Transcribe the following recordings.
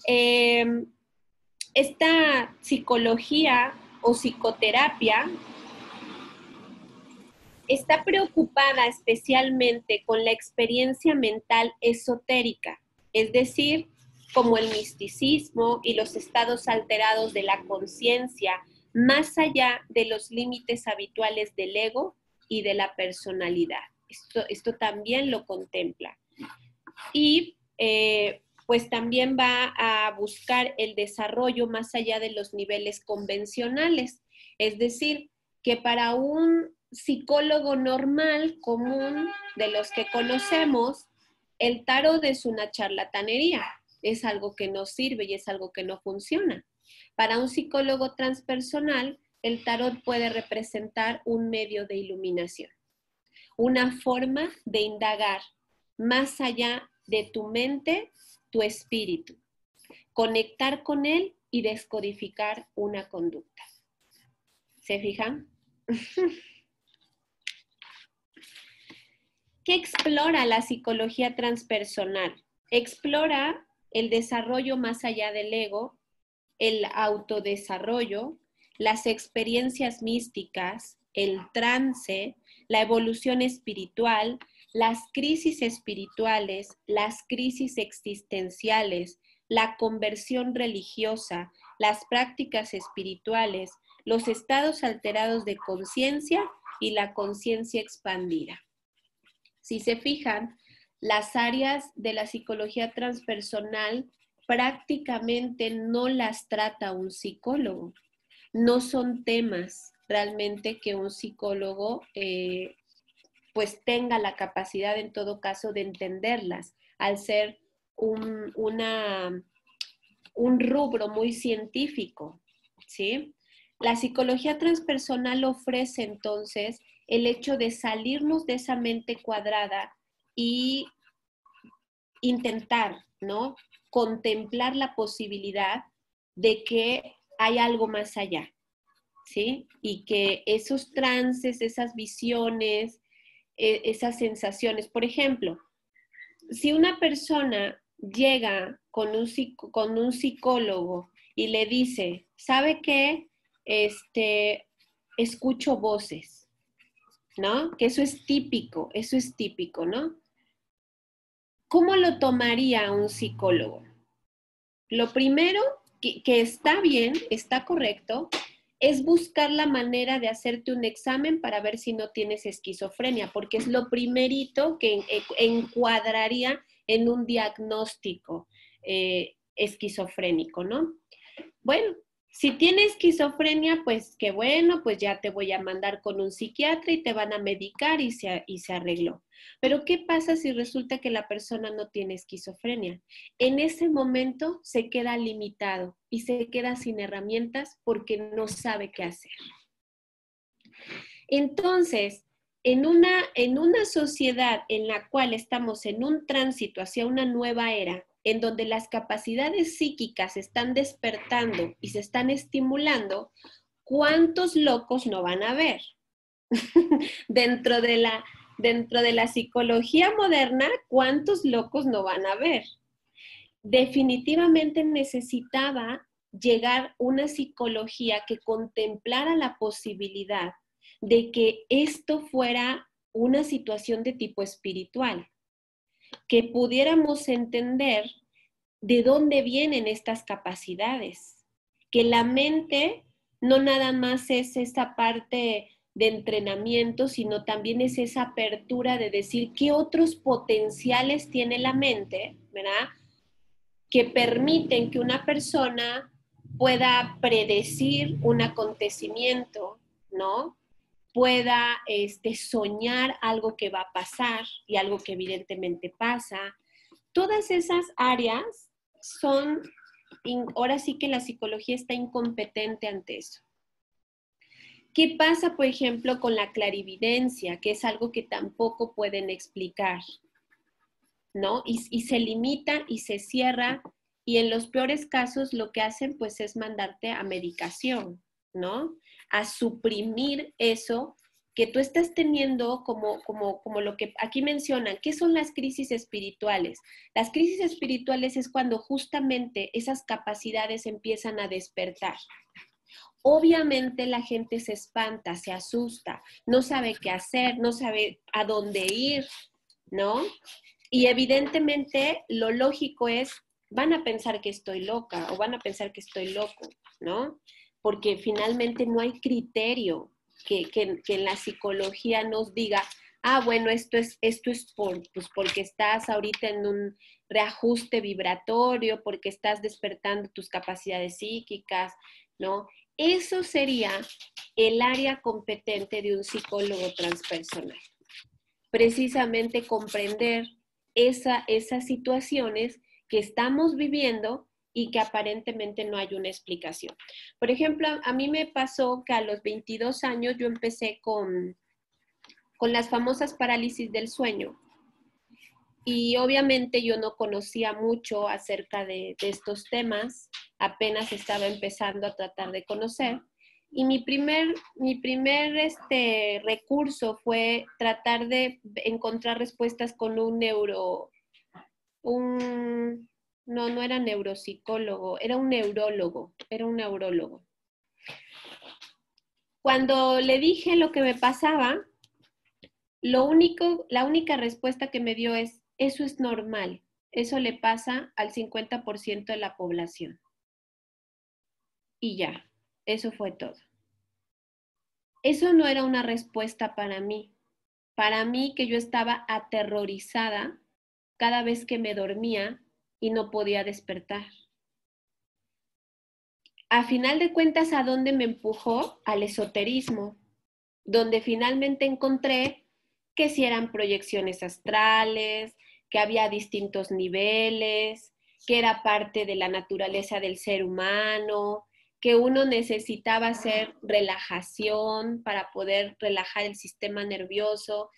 Eh, esta psicología o psicoterapia está preocupada especialmente con la experiencia mental esotérica, es decir, como el misticismo y los estados alterados de la conciencia, más allá de los límites habituales del ego y de la personalidad. Esto también lo contempla. Y pues también va a buscar el desarrollo más allá de los niveles convencionales, es decir, que para un psicólogo normal, común, de los que conocemos, el tarot es una charlatanería, es algo que no sirve y es algo que no funciona. Para un psicólogo transpersonal, el tarot puede representar un medio de iluminación, una forma de indagar más allá de tu mente, tu espíritu, conectar con él y descodificar una conducta. ¿Se fijan? ¿Qué explora la psicología transpersonal? Explora el desarrollo más allá del ego, el autodesarrollo, las experiencias místicas, el trance, la evolución espiritual, las crisis espirituales, las crisis existenciales, la conversión religiosa, las prácticas espirituales, los estados alterados de conciencia y la conciencia expandida. Si se fijan, las áreas de la psicología transpersonal prácticamente no las trata un psicólogo. No son temas realmente que un psicólogo pues tenga la capacidad en todo caso de entenderlas, al ser un rubro muy científico, ¿sí? La psicología transpersonal ofrece entonces el hecho de salirnos de esa mente cuadrada y intentar, ¿no?, contemplar la posibilidad de que hay algo más allá, ¿sí? Y que esos trances, esas visiones, esas sensaciones, por ejemplo, si una persona llega con un psicólogo y le dice, ¿sabe qué? Escucho voces, ¿no? Que eso es típico, ¿no? ¿Cómo lo tomaría un psicólogo? Lo primero, que está bien, está correcto, es buscar la manera de hacerte un examen para ver si no tienes esquizofrenia, porque es lo primerito que encuadraría en un diagnóstico esquizofrénico, ¿no? Bueno, si tienes esquizofrenia, pues qué bueno, pues ya te voy a mandar con un psiquiatra y te van a medicar y se arregló. Pero ¿qué pasa si resulta que la persona no tiene esquizofrenia? En ese momento se queda limitado y se queda sin herramientas porque no sabe qué hacer. Entonces, en una sociedad en la cual estamos en un tránsito hacia una nueva era, en donde las capacidades psíquicas se están despertando y se están estimulando, ¿cuántos locos no van a haber? dentro de la psicología moderna, ¿cuántos locos no van a haber? Definitivamente necesitaba llegar una psicología que contemplara la posibilidad de que esto fuera una situación de tipo espiritual, que pudiéramos entender de dónde vienen estas capacidades, que la mente no nada más es esa parte de entrenamiento, sino también es esa apertura de decir qué otros potenciales tiene la mente, ¿verdad?, que permiten que una persona pueda predecir un acontecimiento, ¿no? Pueda soñar algo que va a pasar y algo que evidentemente pasa. Todas esas áreas son, ahora sí que la psicología está incompetente ante eso. ¿Qué pasa, por ejemplo, con la clarividencia, que es algo que tampoco pueden explicar, ¿no? Y se limita y se cierra, y en los peores casos lo que hacen pues es mandarte a medicación, ¿no? A suprimir eso que tú estás teniendo como lo que aquí mencionan. ¿Qué son las crisis espirituales? Las crisis espirituales es cuando justamente esas capacidades empiezan a despertar. Obviamente la gente se espanta, se asusta, no sabe qué hacer, no sabe a dónde ir, ¿no? Y evidentemente lo lógico es, van a pensar que estoy loca o van a pensar que estoy loco, ¿no? Porque finalmente no hay criterio que en la psicología nos diga, ah, bueno, esto es pues porque estás ahorita en un reajuste vibratorio, porque estás despertando tus capacidades psíquicas, ¿no? Eso sería el área competente de un psicólogo transpersonal. Precisamente comprender esas situaciones que estamos viviendo y que aparentemente no hay una explicación. Por ejemplo, a mí me pasó que a los 22 años yo empecé con las famosas parálisis del sueño. Y obviamente yo no conocía mucho acerca de estos temas, apenas estaba empezando a tratar de conocer. Y mi primer recurso fue tratar de encontrar respuestas con no era neuropsicólogo, era un neurólogo. Cuando le dije lo que me pasaba, la única respuesta que me dio es, eso es normal, eso le pasa al 50% de la población. Y ya, eso fue todo. Eso no era una respuesta para mí. Para mí que yo estaba aterrorizada cada vez que me dormía y no podía despertar. A final de cuentas, ¿a dónde me empujó? Al esoterismo, donde finalmente encontré que si eran proyecciones astrales, que había distintos niveles, que era parte de la naturaleza del ser humano, que uno necesitaba hacer relajación para poder relajar el sistema nervioso.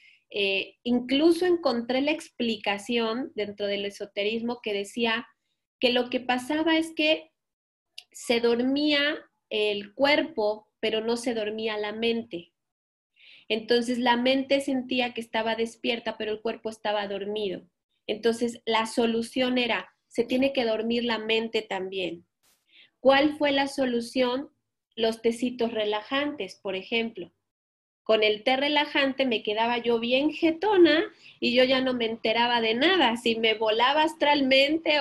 Incluso encontré la explicación dentro del esoterismo que decía que lo que pasaba es que se dormía el cuerpo, pero no se dormía la mente. Entonces la mente sentía que estaba despierta, pero el cuerpo estaba dormido. Entonces la solución era, se tiene que dormir la mente también. ¿Cuál fue la solución? Los tecitos relajantes, por ejemplo. Con el té relajante me quedaba yo bien jetona y yo ya no me enteraba de nada, si me volaba astralmente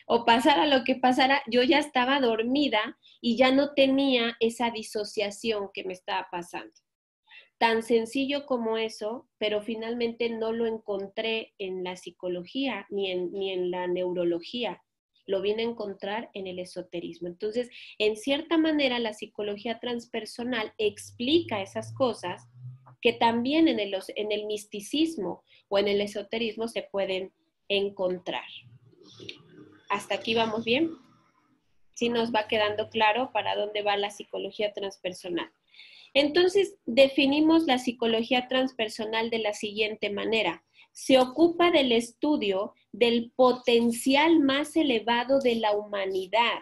o pasara lo que pasara, yo ya estaba dormida y ya no tenía esa disociación que me estaba pasando. Tan sencillo como eso, pero finalmente no lo encontré en la psicología ni en la neurología. Lo vine a encontrar en el esoterismo. Entonces, en cierta manera, la psicología transpersonal explica esas cosas que también en el misticismo o en el esoterismo se pueden encontrar. ¿Hasta aquí vamos bien? ¿Sí nos va quedando claro para dónde va la psicología transpersonal? Entonces, definimos la psicología transpersonal de la siguiente manera. Se ocupa del estudio del potencial más elevado de la humanidad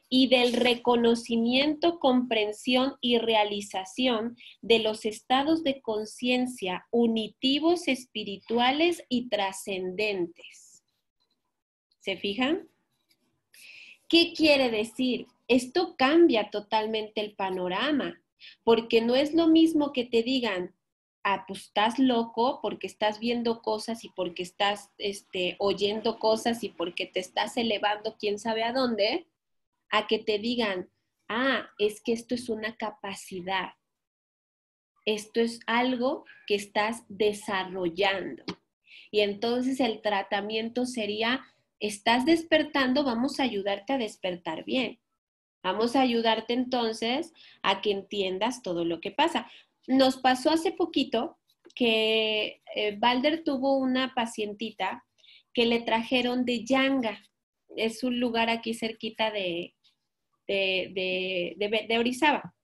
y del reconocimiento, comprensión y realización de los estados de conciencia unitivos, espirituales y trascendentes. ¿Se fijan? ¿Qué quiere decir? Esto cambia totalmente el panorama, porque no es lo mismo que te digan, ah, pues estás loco porque estás viendo cosas y porque estás oyendo cosas y porque te estás elevando quién sabe a dónde, a que te digan, ah, es que esto es una capacidad, esto es algo que estás desarrollando. Y entonces el tratamiento sería, estás despertando, vamos a ayudarte a despertar bien. Vamos a ayudarte entonces a que entiendas todo lo que pasa. Nos pasó hace poquito que Balder tuvo una pacientita que le trajeron de Yanga. Es un lugar aquí cerquita de Orizaba.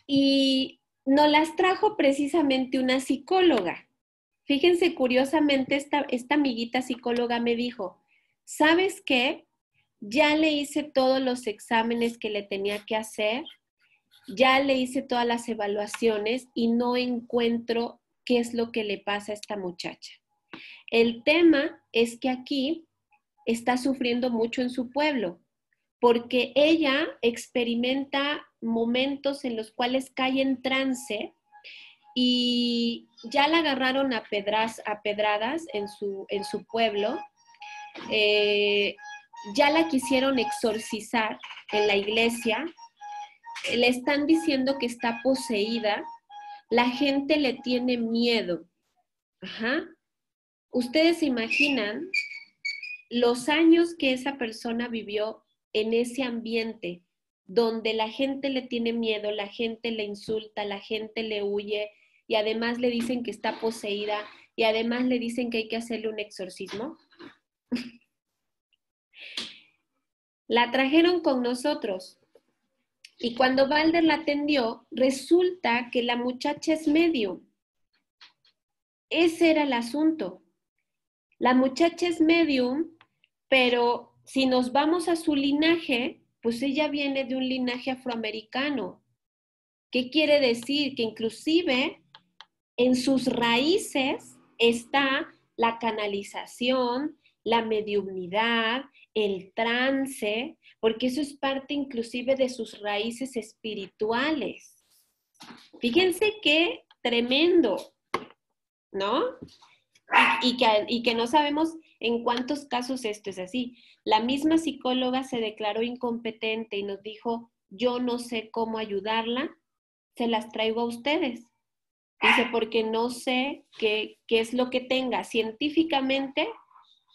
Y nos las trajo precisamente una psicóloga. Fíjense, curiosamente, esta amiguita psicóloga me dijo, ¿sabes qué? Ya le hice todos los exámenes que le tenía que hacer ya le hice todas las evaluaciones y no encuentro qué es lo que le pasa a esta muchacha. El tema es que aquí está sufriendo mucho en su pueblo, porque ella experimenta momentos en los cuales cae en trance y ya la agarraron a pedradas en su pueblo. Ya la quisieron exorcizar en la iglesia, le están diciendo que está poseída, la gente le tiene miedo. Ajá. Ustedes se imaginan los años que esa persona vivió en ese ambiente donde la gente le tiene miedo, la gente le insulta, la gente le huye y además le dicen que está poseída y además le dicen que hay que hacerle un exorcismo. La trajeron con nosotros y cuando Balder la atendió, resulta que la muchacha es medium. Ese era el asunto. La muchacha es medium, pero si nos vamos a su linaje, pues ella viene de un linaje afroamericano. ¿Qué quiere decir? Que inclusive en sus raíces está la canalización, la mediumnidad, el trance, porque eso es parte inclusive de sus raíces espirituales. Fíjense qué tremendo, ¿no? Y que no sabemos en cuántos casos esto es así. La misma psicóloga se declaró incompetente y nos dijo, yo no sé cómo ayudarla, se las traigo a ustedes. Dice, porque no sé qué es lo que tenga. Científicamente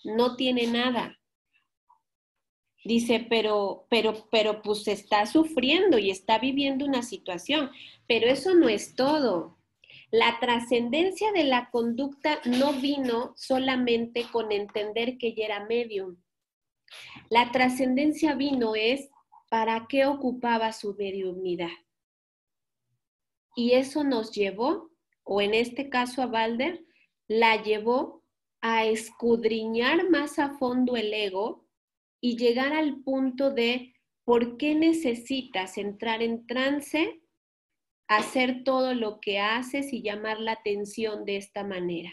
no tiene nada. Dice, pero pues está sufriendo y está viviendo una situación. Pero eso no es todo. La trascendencia de la conducta no vino solamente con entender que ella era medium. La trascendencia vino es para qué ocupaba su mediumnidad. Y eso nos llevó, o en este caso a Balder, la llevó a escudriñar más a fondo el ego y llegar al punto de por qué necesitas entrar en trance, hacer todo lo que haces y llamar la atención de esta manera.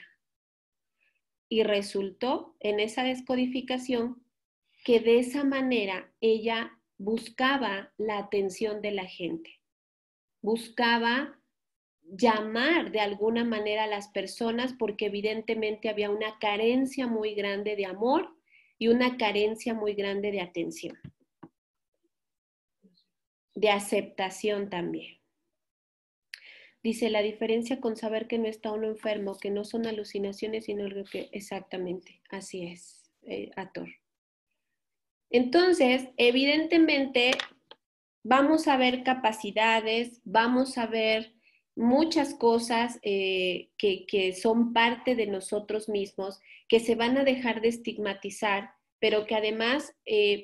Y resultó en esa descodificación que de esa manera ella buscaba la atención de la gente, buscaba llamar de alguna manera a las personas porque evidentemente había una carencia muy grande de amor y una carencia muy grande de atención, de aceptación también. Dice, la diferencia con saber que no está uno enfermo, que no son alucinaciones, sino lo que exactamente, así es, Ator. Entonces, evidentemente, vamos a ver capacidades, vamos a ver muchas cosas que son parte de nosotros mismos, que se van a dejar de estigmatizar, pero que además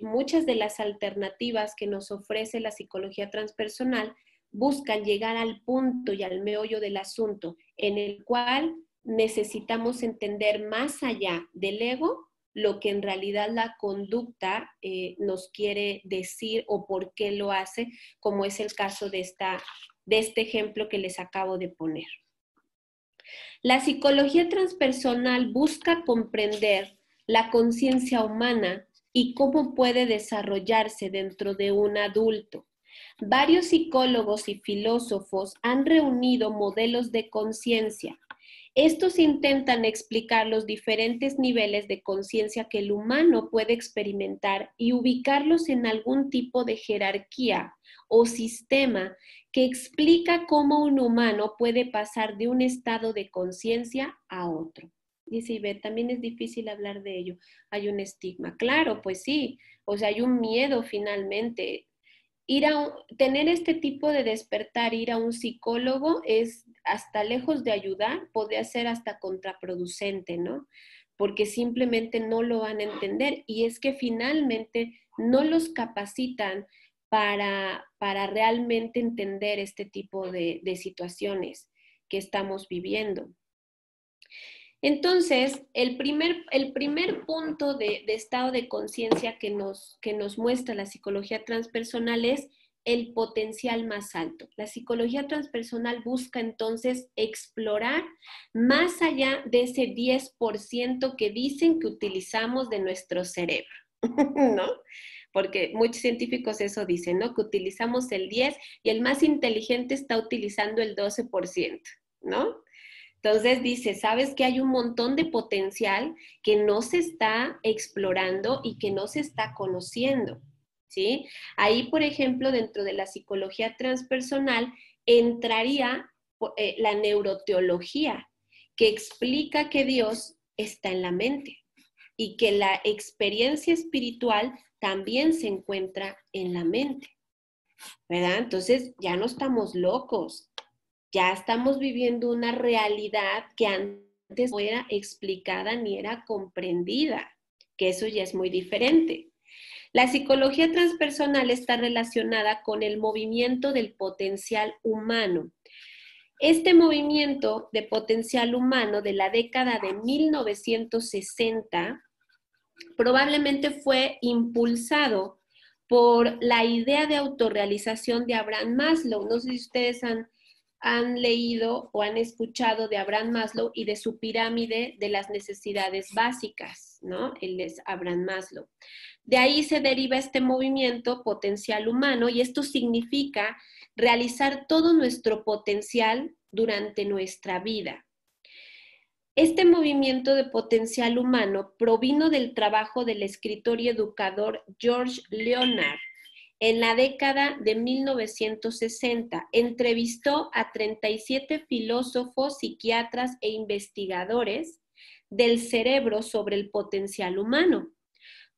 muchas de las alternativas que nos ofrece la psicología transpersonal buscan llegar al punto y al meollo del asunto, en el cual necesitamos entender más allá del ego lo que en realidad la conducta nos quiere decir o por qué lo hace, como es el caso de este ejemplo que les acabo de poner. La psicología transpersonal busca comprender la conciencia humana y cómo puede desarrollarse dentro de un adulto. Varios psicólogos y filósofos han reunido modelos de conciencia. Estos intentan explicar los diferentes niveles de conciencia que el humano puede experimentar y ubicarlos en algún tipo de jerarquía o sistema que explica cómo un humano puede pasar de un estado de conciencia a otro. Dice Ivette, también es difícil hablar de ello. Hay un estigma. Claro, pues sí. O sea, hay un miedo finalmente. Tener este tipo de despertar, ir a un psicólogo es hasta lejos de ayudar, puede ser hasta contraproducente, ¿no? Porque simplemente no lo van a entender y es que finalmente no los capacitan para realmente entender este tipo de situaciones que estamos viviendo. Entonces, el primer punto de estado de conciencia que nos muestra la psicología transpersonal es el potencial más alto. La psicología transpersonal busca entonces explorar más allá de ese 10% que dicen que utilizamos de nuestro cerebro, ¿no? Porque muchos científicos eso dicen, ¿no? Que utilizamos el 10 y el más inteligente está utilizando el 12%, ¿no? Entonces dice, ¿sabes que hay un montón de potencial que no se está explorando y que no se está conociendo? ¿Sí? Ahí, por ejemplo, dentro de la psicología transpersonal entraría la neuroteología, que explica que Dios está en la mente y que la experiencia espiritual también se encuentra en la mente, ¿verdad? Entonces ya no estamos locos, ya estamos viviendo una realidad que antes no era explicada ni era comprendida, que eso ya es muy diferente. La psicología transpersonal está relacionada con el movimiento del potencial humano. Este movimiento de potencial humano de la década de 1960 probablemente fue impulsado por la idea de autorrealización de Abraham Maslow. No sé si ustedes han leído o han escuchado de Abraham Maslow y de su pirámide de las necesidades básicas, ¿no? Él es Abraham Maslow. De ahí se deriva este movimiento potencial humano y esto significa realizar todo nuestro potencial durante nuestra vida. Este movimiento de potencial humano provino del trabajo del escritor y educador George Leonard. En la década de 1960, entrevistó a 37 filósofos, psiquiatras e investigadores del cerebro sobre el potencial humano.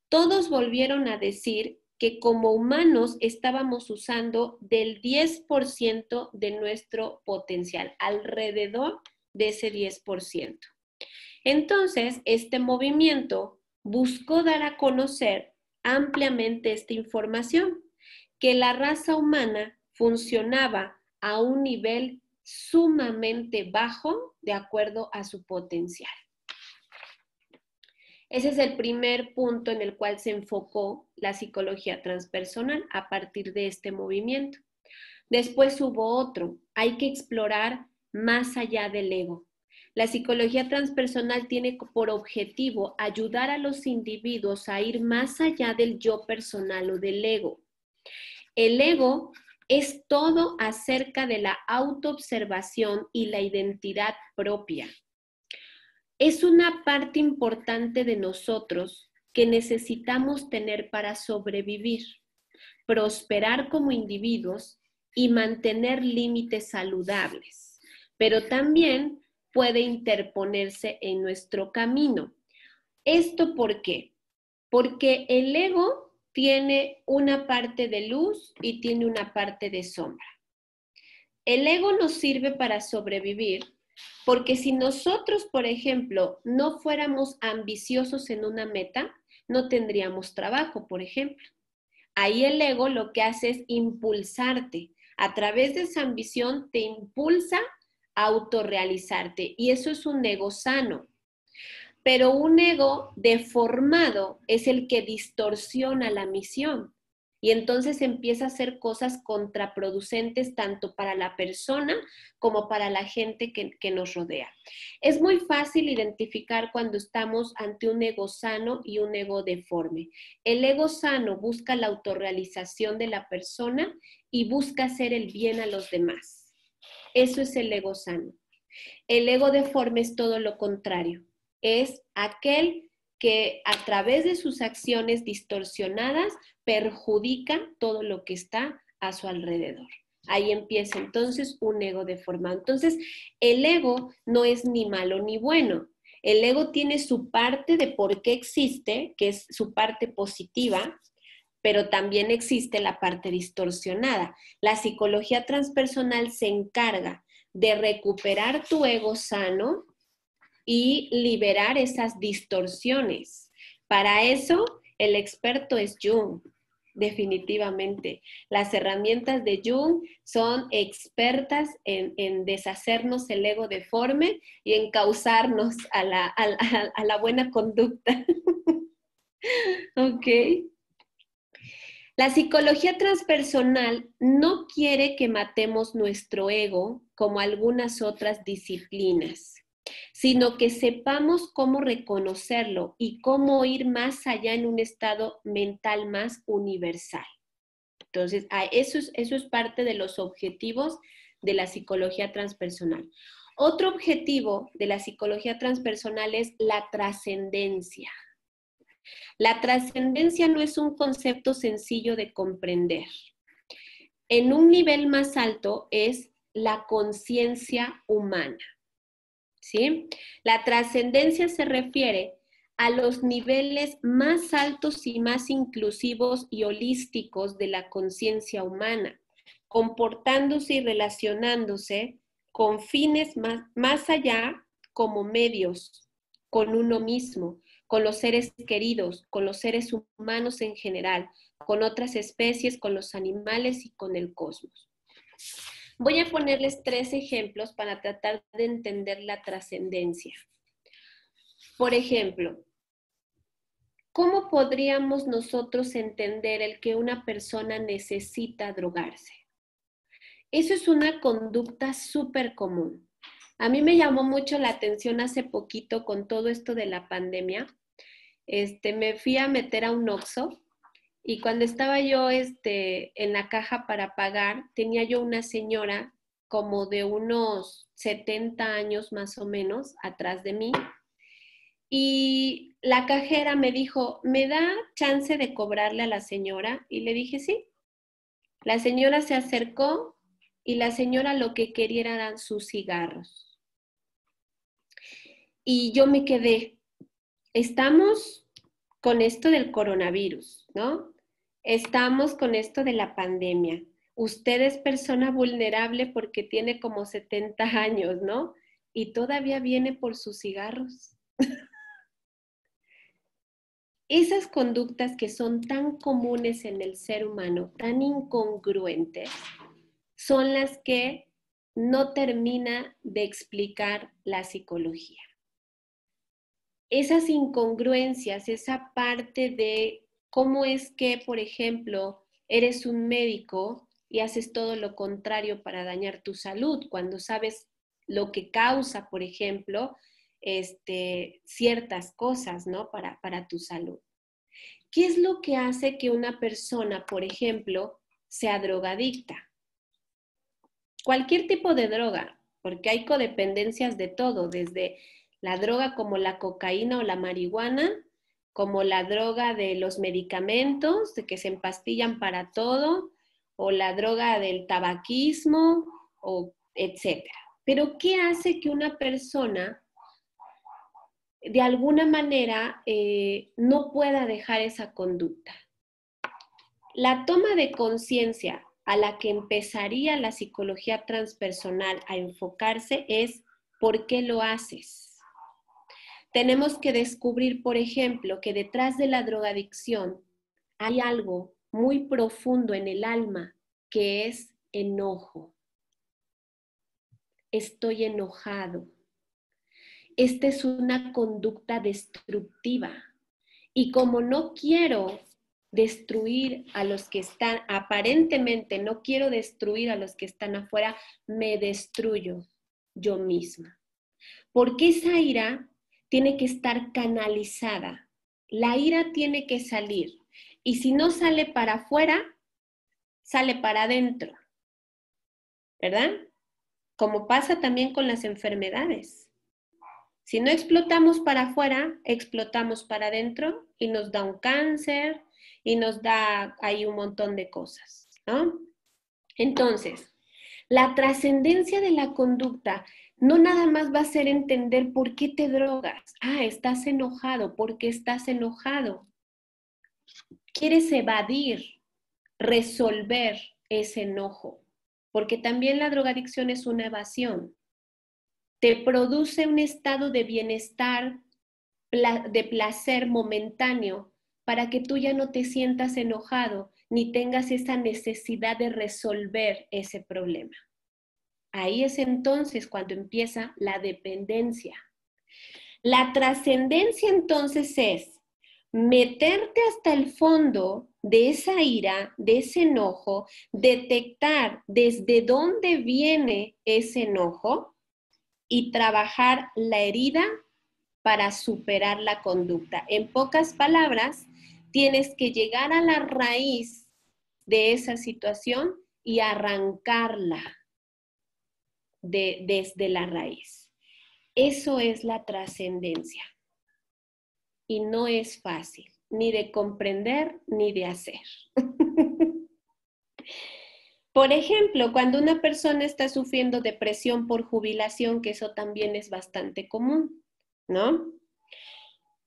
Todos volvieron a decir que como humanos estábamos usando del 10% de nuestro potencial, alrededor de ese 10%. Entonces, este movimiento buscó dar a conocer ampliamente esta información, que la raza humana funcionaba a un nivel sumamente bajo de acuerdo a su potencial. Ese es el primer punto en el cual se enfocó la psicología transpersonal a partir de este movimiento. Después hubo otro, hay que explorar más allá del ego. La psicología transpersonal tiene por objetivo ayudar a los individuos a ir más allá del yo personal o del ego. El ego es todo acerca de la autoobservación y la identidad propia. Es una parte importante de nosotros que necesitamos tener para sobrevivir, prosperar como individuos y mantener límites saludables, pero también puede interponerse en nuestro camino. ¿Esto por qué? Porque el ego tiene una parte de luz y tiene una parte de sombra. El ego nos sirve para sobrevivir porque si nosotros, por ejemplo, no fuéramos ambiciosos en una meta, no tendríamos trabajo, por ejemplo. Ahí el ego lo que hace es impulsarte. A través de esa ambición te impulsa a autorrealizarte y eso es un ego sano. Pero un ego deformado es el que distorsiona la misión y entonces empieza a hacer cosas contraproducentes tanto para la persona como para la gente que nos rodea. Es muy fácil identificar cuando estamos ante un ego sano y un ego deforme. El ego sano busca la autorrealización de la persona y busca hacer el bien a los demás. Eso es el ego sano. El ego deforme es todo lo contrario. Es aquel que a través de sus acciones distorsionadas perjudica todo lo que está a su alrededor. Ahí empieza entonces un ego deformado. Entonces, el ego no es ni malo ni bueno. El ego tiene su parte de por qué existe, que es su parte positiva, pero también existe la parte distorsionada. La psicología transpersonal se encarga de recuperar tu ego sano y liberar esas distorsiones. Para eso, el experto es Jung, definitivamente. Las herramientas de Jung son expertas en deshacernos el ego deforme y en causarnos a la buena conducta. ¿Ok? La psicología transpersonal no quiere que matemos nuestro ego como algunas otras disciplinas, sino que sepamos cómo reconocerlo y cómo ir más allá en un estado mental más universal. Entonces, eso es parte de los objetivos de la psicología transpersonal. Otro objetivo de la psicología transpersonal es la trascendencia. La trascendencia no es un concepto sencillo de comprender. En un nivel más alto es la conciencia humana, ¿sí? La trascendencia se refiere a los niveles más altos y más inclusivos y holísticos de la conciencia humana, comportándose y relacionándose con fines más allá como medios, con uno mismo, con los seres queridos, con los seres humanos en general, con otras especies, con los animales y con el cosmos. Voy a ponerles 3 ejemplos para tratar de entender la trascendencia. Por ejemplo, ¿cómo podríamos nosotros entender el que una persona necesita drogarse? Eso es una conducta súper común. A mí me llamó mucho la atención hace poquito con todo esto de la pandemia. Me fui a meter a un Oxxo y cuando estaba yo en la caja para pagar, tenía yo una señora como de unos 70 años más o menos atrás de mí. Y la cajera me dijo, ¿me da chance de cobrarle a la señora? Y le dije, sí. La señora se acercó y la señora lo que quería eran sus cigarros. Y yo me quedé, estamos con esto del coronavirus, ¿no? Estamos con esto de la pandemia. Usted es persona vulnerable porque tiene como 70 años, ¿no? Y todavía viene por sus cigarros. Esas conductas que son tan comunes en el ser humano, tan incongruentes, son las que no termina de explicar la psicología. Esas incongruencias, esa parte de cómo es que, por ejemplo, eres un médico y haces todo lo contrario para dañar tu salud, cuando sabes lo que causa, por ejemplo, ciertas cosas, ¿no? Para tu salud. ¿Qué es lo que hace que una persona, por ejemplo, sea drogadicta? Cualquier tipo de droga, porque hay codependencias de todo, desde la droga como la cocaína o la marihuana, como la droga de los medicamentos, de que se empastillan para todo, o la droga del tabaquismo, o etcétera. Pero ¿qué hace que una persona de alguna manera no pueda dejar esa conducta? La toma de conciencia a la que empezaría la psicología transpersonal a enfocarse es ¿por qué lo haces? Tenemos que descubrir, por ejemplo, que detrás de la drogadicción hay algo muy profundo en el alma que es enojo. Estoy enojado. Esta es una conducta destructiva. Y como no quiero destruir a los que están, aparentemente no quiero destruir a los que están afuera, me destruyo yo misma. Porque esa ira tiene que estar canalizada. La ira tiene que salir. Y si no sale para afuera, sale para adentro. ¿Verdad? Como pasa también con las enfermedades. Si no explotamos para afuera, explotamos para adentro y nos da un cáncer y nos da ahí un montón de cosas, ¿no? Entonces, la trascendencia de la conducta no nada más va a ser entender por qué te drogas. Ah, estás enojado. ¿Por qué estás enojado? Quieres evadir, resolver ese enojo, porque también la drogadicción es una evasión. Te produce un estado de bienestar, de placer momentáneo, para que tú ya no te sientas enojado ni tengas esa necesidad de resolver ese problema. Ahí es entonces cuando empieza la dependencia. La trascendencia entonces es, meterte hasta el fondo de esa ira, de ese enojo, detectar desde dónde viene ese enojo y trabajar la herida para superar la conducta. En pocas palabras, tienes que llegar a la raíz de esa situación y arrancarla desde la raíz. Eso es la trascendencia. Y no es fácil, ni de comprender ni de hacer. Por ejemplo, cuando una persona está sufriendo depresión por jubilación, que eso también es bastante común, ¿no?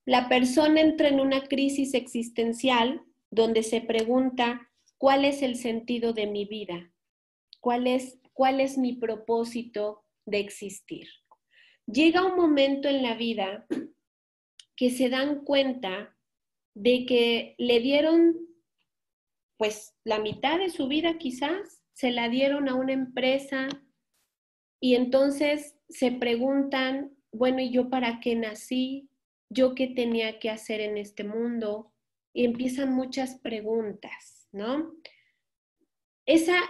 La persona entra en una crisis existencial donde se pregunta, ¿cuál es el sentido de mi vida? ¿Cuál es mi propósito de existir? Llega un momento en la vida que se dan cuenta de que le dieron, pues, la mitad de su vida quizás, se la dieron a una empresa y entonces se preguntan, bueno, ¿y yo para qué nací? ¿Yo qué tenía que hacer en este mundo? Y empiezan muchas preguntas, ¿no? Esa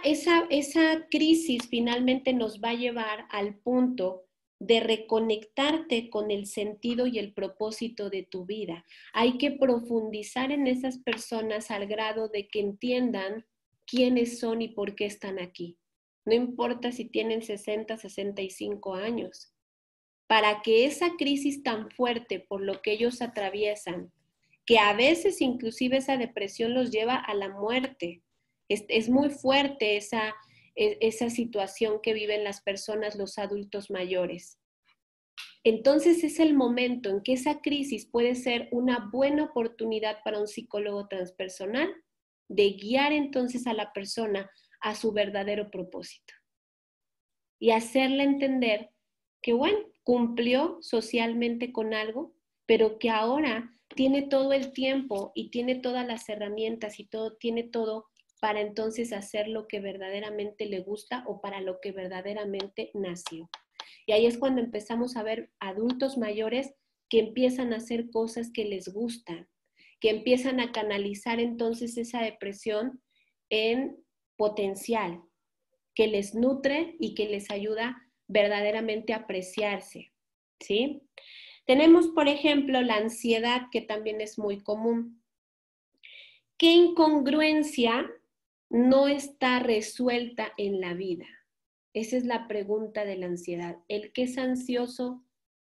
crisis finalmente nos va a llevar al punto de reconectarte con el sentido y el propósito de tu vida. Hay que profundizar en esas personas al grado de que entiendan quiénes son y por qué están aquí. No importa si tienen 60, 65 años. Para que esa crisis tan fuerte por lo que ellos atraviesan, que a veces inclusive esa depresión los lleva a la muerte. Es muy fuerte esa situación que viven las personas, los adultos mayores. Entonces es el momento en que esa crisis puede ser una buena oportunidad para un psicólogo transpersonal de guiar entonces a la persona a su verdadero propósito y hacerle entender que, bueno, cumplió socialmente con algo, pero que ahora tiene todo el tiempo y tiene todas las herramientas y tiene todo para entonces hacer lo que verdaderamente le gusta o para lo que verdaderamente nació. Y ahí es cuando empezamos a ver adultos mayores que empiezan a hacer cosas que les gustan, que empiezan a canalizar entonces esa depresión en potencial, que les nutre y que les ayuda verdaderamente a apreciarse, ¿sí? Tenemos, por ejemplo, la ansiedad, que también es muy común. ¿Qué incongruencia no está resuelta en la vida? Esa es la pregunta de la ansiedad. El que es ansioso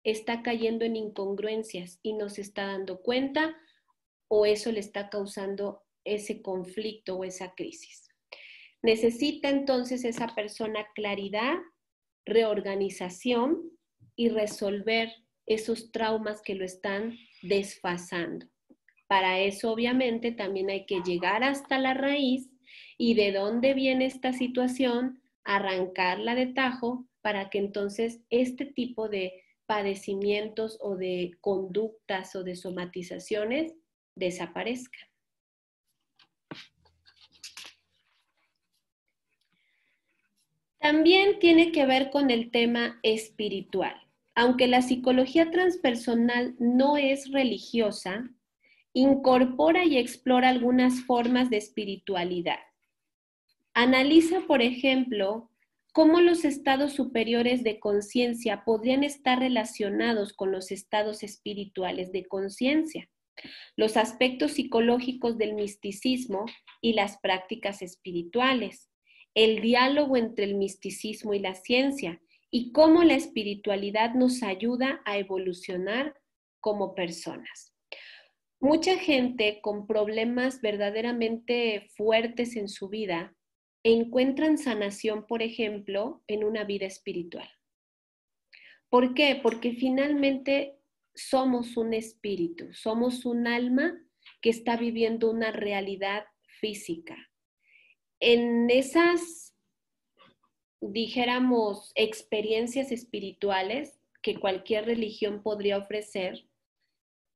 está cayendo en incongruencias y no se está dando cuenta, o eso le está causando ese conflicto o esa crisis. Necesita entonces esa persona claridad, reorganización y resolver esos traumas que lo están desfasando. Para eso, obviamente, también hay que llegar hasta la raíz y de dónde viene esta situación, arrancarla de tajo para que entonces este tipo de padecimientos o de conductas o de somatizaciones desaparezcan. También tiene que ver con el tema espiritual. Aunque la psicología transpersonal no es religiosa, incorpora y explora algunas formas de espiritualidad. Analiza, por ejemplo, cómo los estados superiores de conciencia podrían estar relacionados con los estados espirituales de conciencia, los aspectos psicológicos del misticismo y las prácticas espirituales, el diálogo entre el misticismo y la ciencia y cómo la espiritualidad nos ayuda a evolucionar como personas. Mucha gente con problemas verdaderamente fuertes en su vida encuentran sanación, por ejemplo, en una vida espiritual. ¿Por qué? Porque finalmente somos un espíritu, somos un alma que está viviendo una realidad física. En esas, dijéramos, experiencias espirituales que cualquier religión podría ofrecer,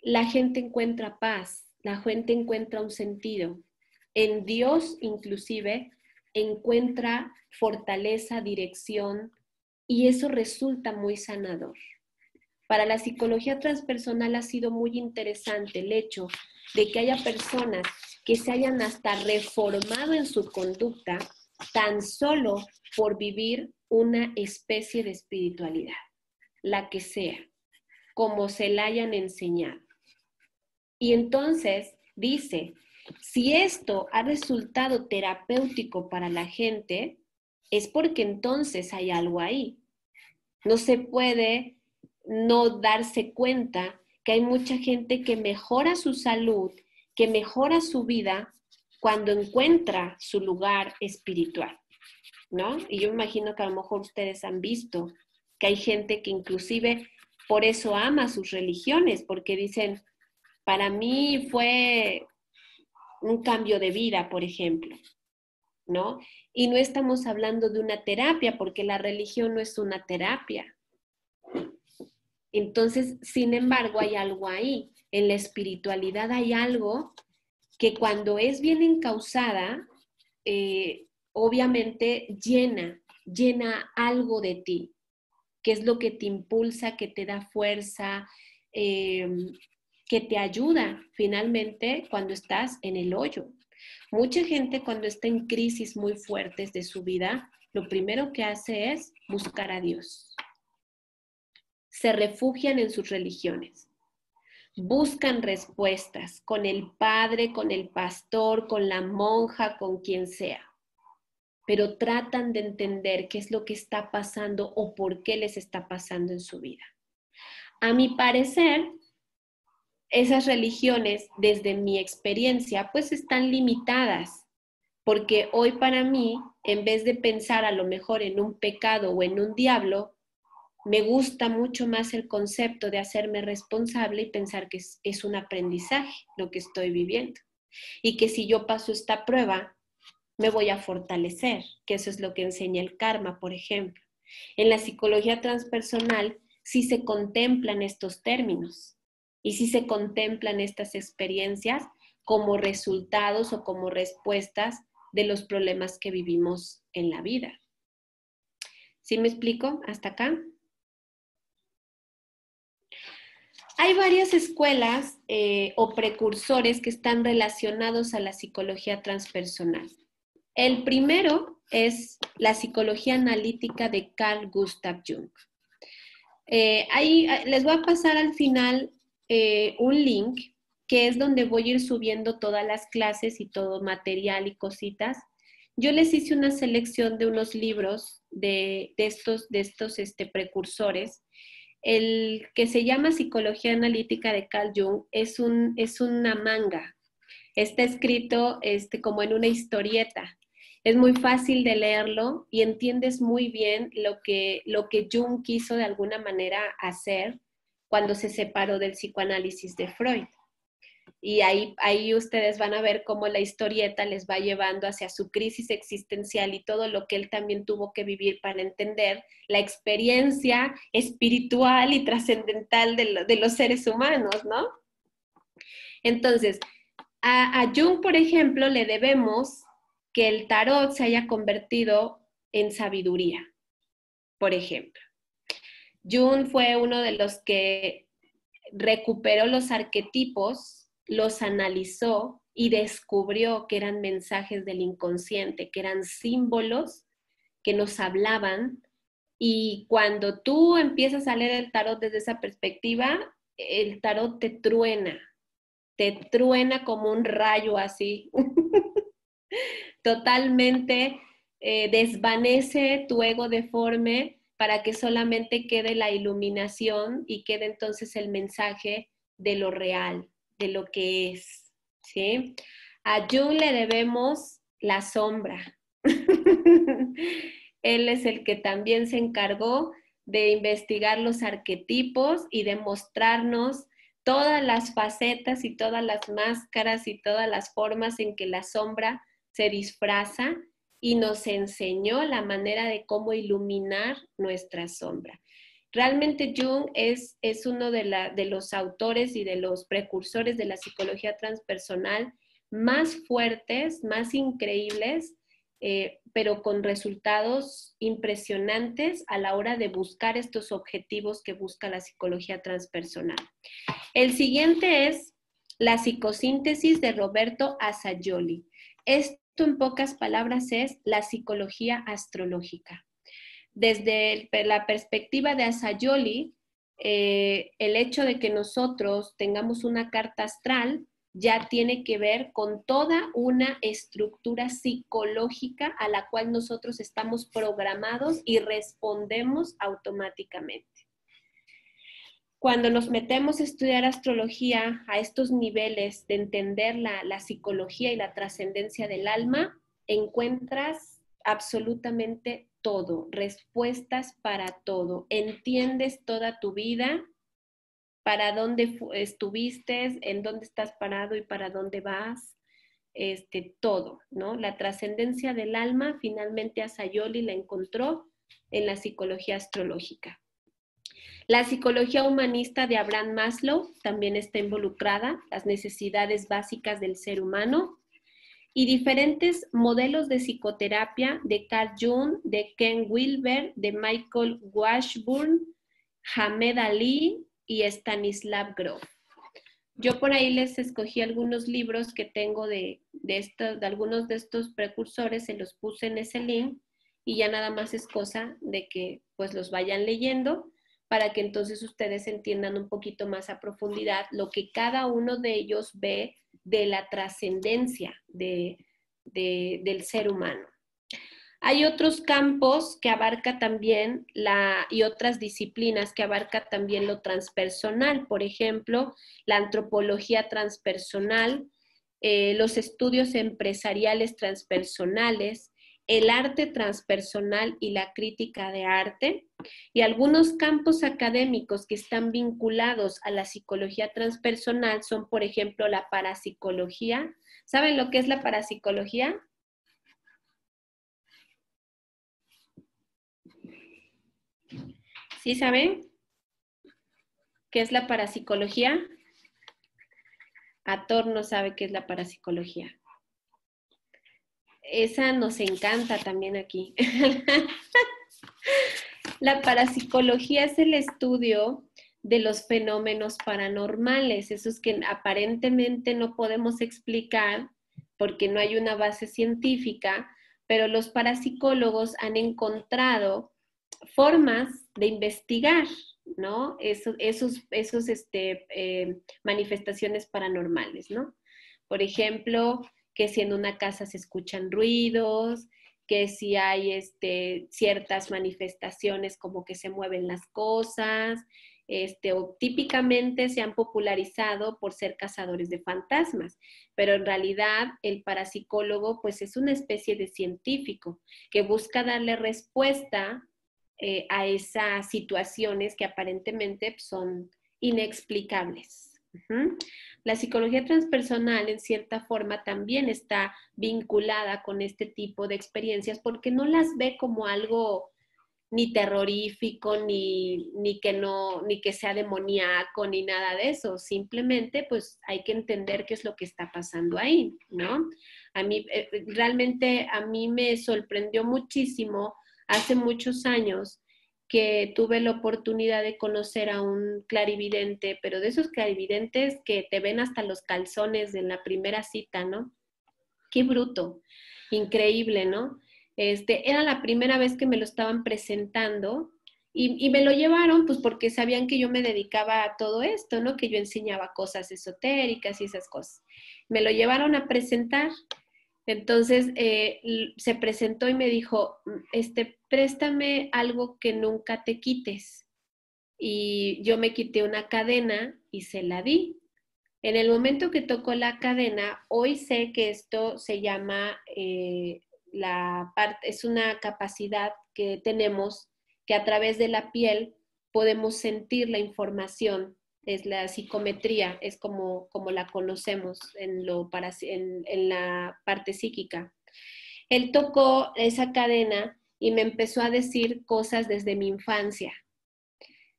la gente encuentra paz, la gente encuentra un sentido. En Dios, inclusive, encuentra fortaleza, dirección, y eso resulta muy sanador. Para la psicología transpersonal ha sido muy interesante el hecho de que haya personas que se hayan hasta reformado en su conducta tan solo por vivir una especie de espiritualidad, la que sea, como se la hayan enseñado. Y entonces dice, si esto ha resultado terapéutico para la gente, es porque entonces hay algo ahí. No se puede no darse cuenta que hay mucha gente que mejora su salud, que mejora su vida cuando encuentra su lugar espiritual, ¿no? Y yo me imagino que a lo mejor ustedes han visto que hay gente que inclusive por eso ama sus religiones, porque dicen, para mí fue un cambio de vida, por ejemplo, ¿no? Y no estamos hablando de una terapia, porque la religión no es una terapia. Entonces, sin embargo, hay algo ahí. En la espiritualidad hay algo que cuando es bien encauzada, obviamente llena algo de ti, que es lo que te impulsa, que te da fuerza, que te ayuda finalmente cuando estás en el hoyo. Mucha gente cuando está en crisis muy fuertes de su vida, lo primero que hace es buscar a Dios. Se refugian en sus religiones. Buscan respuestas con el padre, con el pastor, con la monja, con quien sea. Pero tratan de entender qué es lo que está pasando o por qué les está pasando en su vida. A mi parecer, esas religiones, desde mi experiencia, pues están limitadas, porque hoy para mí, en vez de pensar a lo mejor en un pecado o en un diablo, me gusta mucho más el concepto de hacerme responsable y pensar que es un aprendizaje lo que estoy viviendo. Y que si yo paso esta prueba, me voy a fortalecer, que eso es lo que enseña el karma, por ejemplo. En la psicología transpersonal sí se contemplan estos términos y sí se contemplan estas experiencias como resultados o como respuestas de los problemas que vivimos en la vida. ¿Sí me explico hasta acá? Hay varias escuelas o precursores que están relacionados a la psicología transpersonal. El primero es la psicología analítica de Carl Gustav Jung. Ahí les voy a pasar al final un link que es donde voy a ir subiendo todas las clases y todo material y cositas. Yo les hice una selección de unos libros de estos precursores. El que se llama Psicología Analítica de Carl Jung es una manga. Está escrito como en una historieta. Es muy fácil de leerlo y entiendes muy bien lo que Jung quiso de alguna manera hacer cuando se separó del psicoanálisis de Freud. Y ahí ustedes van a ver cómo la historieta les va llevando hacia su crisis existencial y todo lo que él también tuvo que vivir para entender la experiencia espiritual y trascendental de los seres humanos, ¿no? Entonces, a Jung, por ejemplo, le debemos que el tarot se haya convertido en sabiduría, por ejemplo. Jung fue uno de los que recuperó los arquetipos, los analizó y descubrió que eran mensajes del inconsciente, que eran símbolos que nos hablaban. Y cuando tú empiezas a leer el tarot desde esa perspectiva, el tarot te truena como un rayo así. Totalmente desvanece tu ego deforme para que solamente quede la iluminación y quede entonces el mensaje de lo real, de lo que es, ¿sí? A Jung le debemos la sombra. Él es el que también se encargó de investigar los arquetipos y de mostrarnos todas las facetas y todas las máscaras y todas las formas en que la sombra se disfraza y nos enseñó la manera de cómo iluminar nuestra sombra. Realmente Jung es uno de los autores y de los precursores de la psicología transpersonal más fuertes, más increíbles, pero con resultados impresionantes a la hora de buscar estos objetivos que busca la psicología transpersonal. El siguiente es La psicosíntesis de Roberto Assagioli. Esto en pocas palabras es la psicología astrológica. Desde la perspectiva de Assagioli, el hecho de que nosotros tengamos una carta astral ya tiene que ver con toda una estructura psicológica a la cual nosotros estamos programados y respondemos automáticamente. Cuando nos metemos a estudiar astrología a estos niveles de entender la psicología y la trascendencia del alma, encuentras absolutamente todo, respuestas para todo, entiendes toda tu vida, para dónde estuviste, en dónde estás parado y para dónde vas, todo, ¿no? La trascendencia del alma, finalmente Assagioli la encontró en la psicología astrológica. La psicología humanista de Abraham Maslow también está involucrada, las necesidades básicas del ser humano, y diferentes modelos de psicoterapia de Carl Jung, de Ken Wilber, de Michael Washburn, Hamed Ali y Stanislav Grof. Yo por ahí les escogí algunos libros que tengo de algunos de estos precursores, se los puse en ese link y ya nada más es cosa de que pues los vayan leyendo para que entonces ustedes entiendan un poquito más a profundidad lo que cada uno de ellos ve de la trascendencia del ser humano. Hay otros campos que abarca también y otras disciplinas que abarca también lo transpersonal, por ejemplo, la antropología transpersonal, los estudios empresariales transpersonales, el arte transpersonal y la crítica de arte, y algunos campos académicos que están vinculados a la psicología transpersonal son, por ejemplo, la parapsicología. ¿Saben lo que es la parapsicología? ¿Sí saben qué es la parapsicología? Ator no sabe qué es la parapsicología. Esa nos encanta también aquí. La parapsicología es el estudio de los fenómenos paranormales, esos que aparentemente no podemos explicar porque no hay una base científica, pero los parapsicólogos han encontrado formas de investigar, ¿no? Esos manifestaciones paranormales, ¿no? Por ejemplo, que si en una casa se escuchan ruidos, que si hay ciertas manifestaciones como que se mueven las cosas, o típicamente se han popularizado por ser cazadores de fantasmas, pero en realidad el parapsicólogo pues es una especie de científico que busca darle respuesta a esas situaciones que aparentemente son inexplicables. La psicología transpersonal en cierta forma también está vinculada con este tipo de experiencias porque no las ve como algo ni terrorífico, ni que sea demoníaco, ni nada de eso. Simplemente pues hay que entender qué es lo que está pasando ahí, ¿no? A mí, realmente a mí me sorprendió muchísimo hace muchos años que tuve la oportunidad de conocer a un clarividente, pero de esos clarividentes que te ven hasta los calzones en la primera cita, ¿no? Qué bruto, increíble, ¿no? Era la primera vez que me lo estaban presentando y me lo llevaron pues porque sabían que yo me dedicaba a todo esto, ¿no? Que yo enseñaba cosas esotéricas y esas cosas. Me lo llevaron a presentar. Entonces se presentó y me dijo, préstame algo que nunca te quites. Y yo me quité una cadena y se la di. En el momento que tocó la cadena, hoy sé que esto se llama, es una capacidad que tenemos que a través de la piel podemos sentir la información, es la psicometría, es como la conocemos en la parte psíquica. Él tocó esa cadena y me empezó a decir cosas desde mi infancia.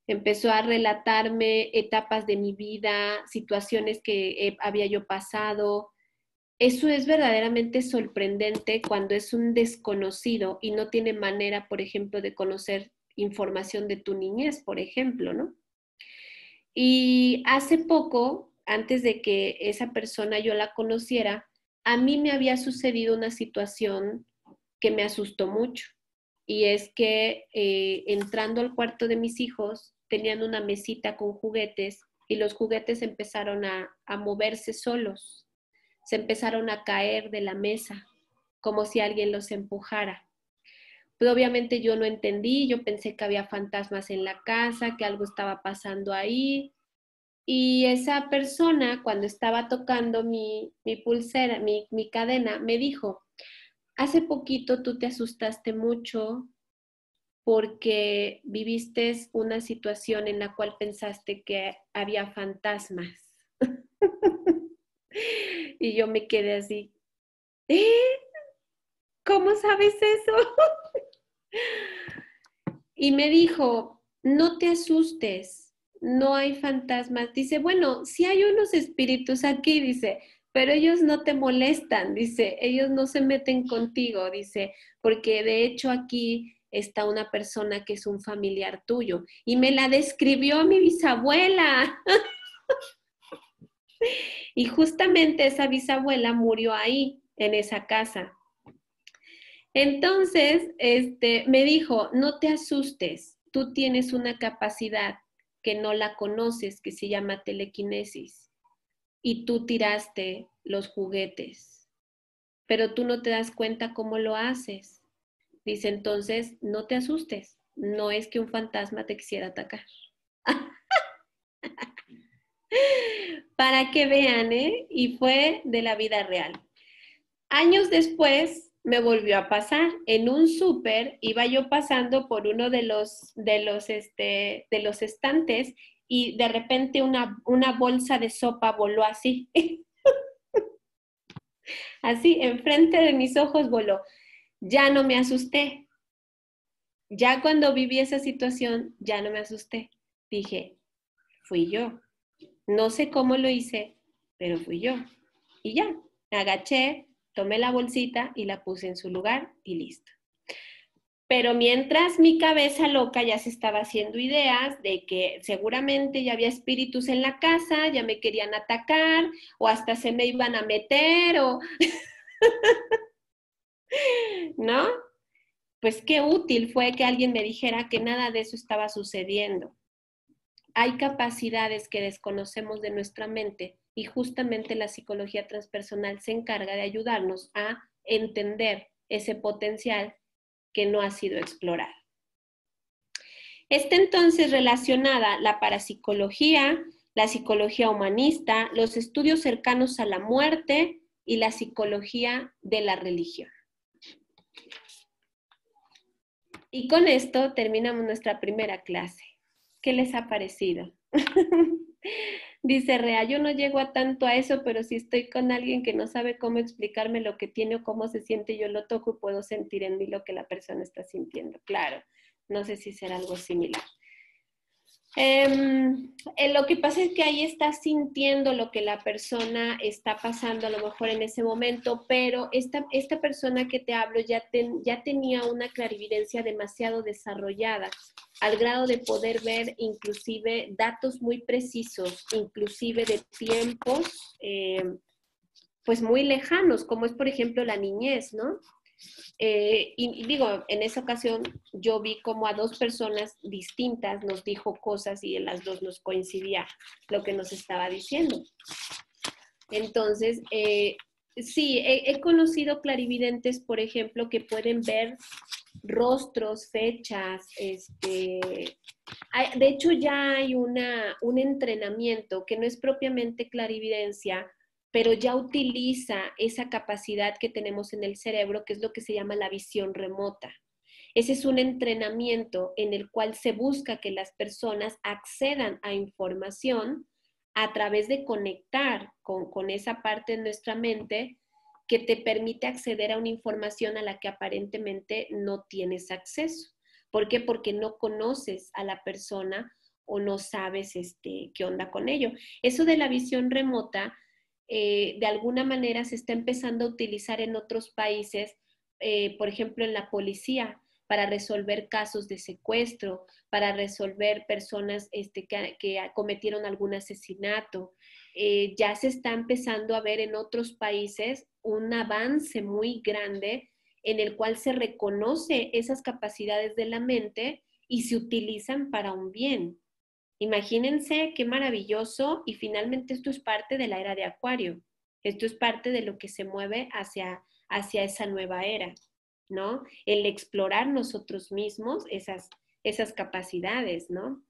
Empezó a relatarme etapas de mi vida, situaciones que había yo pasado. Eso es verdaderamente sorprendente cuando es un desconocido y no tiene manera, por ejemplo, de conocer información de tu niñez, por ejemplo, ¿no? Y hace poco antes de que esa persona yo la conociera, a mí me había sucedido una situación que me asustó mucho. Y es que entrando al cuarto de mis hijos, tenían una mesita con juguetes y los juguetes empezaron a moverse solos, se empezaron a caer de la mesa, como si alguien los empujara. Pero obviamente yo no entendí, yo pensé que había fantasmas en la casa, que algo estaba pasando ahí. Y esa persona, cuando estaba tocando mi pulsera, mi cadena, me dijo, hace poquito tú te asustaste mucho porque viviste una situación en la cual pensaste que había fantasmas. Y yo me quedé así, ¿eh? ¿Cómo sabes eso? Y me dijo, no te asustes, no hay fantasmas. Dice, bueno, sí hay unos espíritus aquí, dice, pero ellos no te molestan, dice, ellos no se meten contigo, dice, porque de hecho aquí está una persona que es un familiar tuyo. Y me la describió mi bisabuela. Y justamente esa bisabuela murió ahí, en esa casa. Entonces, me dijo, no te asustes, tú tienes una capacidad que no la conoces, que se llama telequinesis, y tú tiraste los juguetes, pero tú no te das cuenta cómo lo haces. Dice, entonces, no te asustes, no es que un fantasma te quisiera atacar. Para que vean, ¿eh? Y fue de la vida real. Años después me volvió a pasar. En un súper iba yo pasando por uno de los estantes y de repente una bolsa de sopa voló así. Así, enfrente de mis ojos voló. Ya no me asusté. Ya cuando viví esa situación, ya no me asusté. Dije, fui yo. No sé cómo lo hice, pero fui yo. Y ya, me agaché, tomé la bolsita y la puse en su lugar y listo. Pero mientras mi cabeza loca ya se estaba haciendo ideas de que seguramente ya había espíritus en la casa, ya me querían atacar o hasta se me iban a meter o, ¿no? Pues qué útil fue que alguien me dijera que nada de eso estaba sucediendo. Hay capacidades que desconocemos de nuestra mente y justamente la psicología transpersonal se encarga de ayudarnos a entender ese potencial que no ha sido explorado. Está entonces relacionada la parapsicología, la psicología humanista, los estudios cercanos a la muerte y la psicología de la religión. Y con esto terminamos nuestra primera clase. ¿Qué les ha parecido? Dice Rea, yo no llego a tanto a eso, pero si estoy con alguien que no sabe cómo explicarme lo que tiene o cómo se siente, yo lo toco y puedo sentir en mí lo que la persona está sintiendo. Claro, no sé si será algo similar. Lo que pasa es que ahí estás sintiendo lo que la persona está pasando a lo mejor en ese momento, pero esta persona que te hablo ya tenía una clarividencia demasiado desarrollada, al grado de poder ver inclusive datos muy precisos, inclusive de tiempos pues muy lejanos, como es por ejemplo la niñez, ¿no? Y digo, en esa ocasión yo vi como a dos personas distintas nos dijo cosas y en las dos nos coincidía lo que nos estaba diciendo. Entonces, sí, he conocido clarividentes, por ejemplo, que pueden ver rostros, fechas, de hecho ya hay un entrenamiento que no es propiamente clarividencia, pero ya utiliza esa capacidad que tenemos en el cerebro, que es lo que se llama la visión remota. Ese es un entrenamiento en el cual se busca que las personas accedan a información a través de conectar con esa parte de nuestra mente que te permite acceder a una información a la que aparentemente no tienes acceso. ¿Por qué? Porque no conoces a la persona o no sabes qué onda con ello. Eso de la visión remota, de alguna manera se está empezando a utilizar en otros países, por ejemplo en la policía. para resolver casos de secuestro, para resolver personas que cometieron algún asesinato. Ya se está empezando a ver en otros países un avance muy grande en el cual se reconoce esas capacidades de la mente y se utilizan para un bien. Imagínense qué maravilloso, y finalmente esto es parte de la era de Acuario. Esto es parte de lo que se mueve hacia esa nueva era, ¿no? El explorar nosotros mismos esas capacidades, ¿no?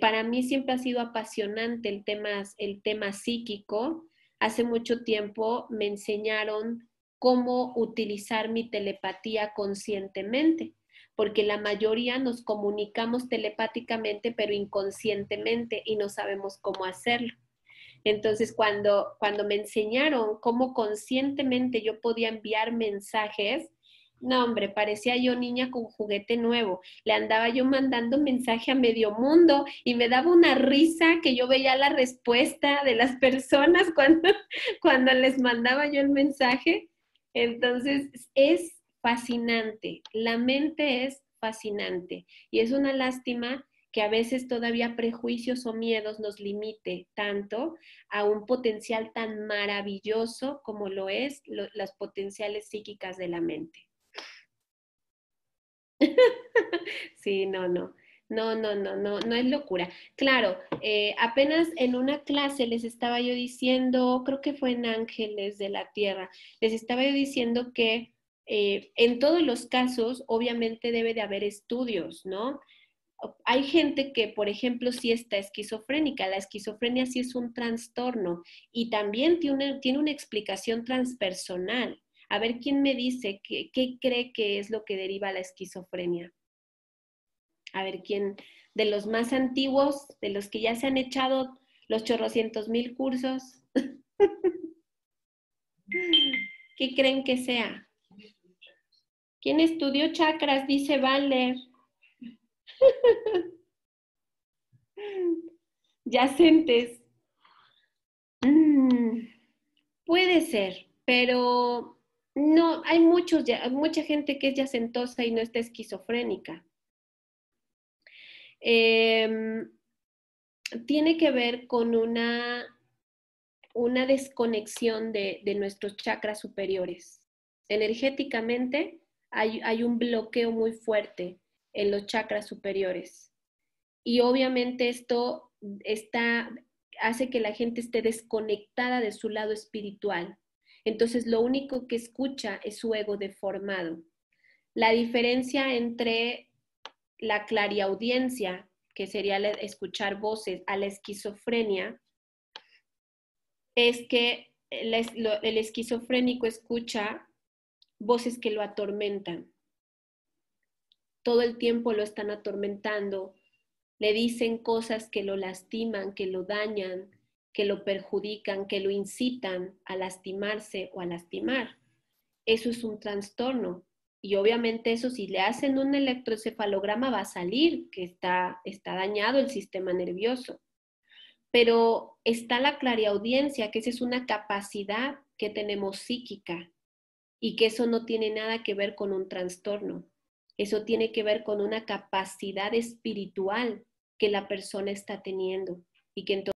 Para mí siempre ha sido apasionante el tema psíquico. Hace mucho tiempo me enseñaron cómo utilizar mi telepatía conscientemente, porque la mayoría nos comunicamos telepáticamente, pero inconscientemente y no sabemos cómo hacerlo. Entonces, cuando me enseñaron cómo conscientemente yo podía enviar mensajes, no, hombre, parecía yo niña con juguete nuevo. Le andaba yo mandando mensaje a medio mundo y me daba una risa que yo veía la respuesta de las personas cuando les mandaba yo el mensaje. Entonces, es fascinante. La mente es fascinante y es una lástima que a veces todavía prejuicios o miedos nos limite tanto a un potencial tan maravilloso como lo es las potenciales psíquicas de la mente. Sí, no es locura. Claro, apenas en una clase les estaba yo diciendo, creo que fue en Ángeles de la Tierra, les estaba yo diciendo que en todos los casos, obviamente debe de haber estudios, ¿no? Hay gente que, por ejemplo, sí está esquizofrénica. La esquizofrenia sí es un trastorno y también tiene una explicación transpersonal. A ver, ¿quién me dice qué cree que es lo que deriva la esquizofrenia? A ver, ¿quién de los más antiguos, de los que ya se han echado los chorrocientos mil cursos? ¿Qué creen que sea? ¿Quién estudió chakras? Dice Valer. Yacentes. Mm, puede ser, pero no, hay mucha gente que es yacentosa y no está esquizofrénica. Eh, tiene que ver con una desconexión de nuestros chakras superiores. Energéticamente hay un bloqueo muy fuerte en los chakras superiores. Y obviamente esto hace que la gente esté desconectada de su lado espiritual. Entonces lo único que escucha es su ego deformado. La diferencia entre la clariaudiencia, que sería escuchar voces, a la esquizofrenia, es que el esquizofrénico escucha voces que lo atormentan. Todo el tiempo lo están atormentando, le dicen cosas que lo lastiman, que lo dañan, que lo perjudican, que lo incitan a lastimarse o a lastimar. Eso es un trastorno. Y obviamente eso, si le hacen un electroencefalograma, va a salir que está dañado el sistema nervioso. Pero está la clariaudiencia, que esa es una capacidad que tenemos psíquica y que eso no tiene nada que ver con un trastorno. Eso tiene que ver con una capacidad espiritual que la persona está teniendo y que entonces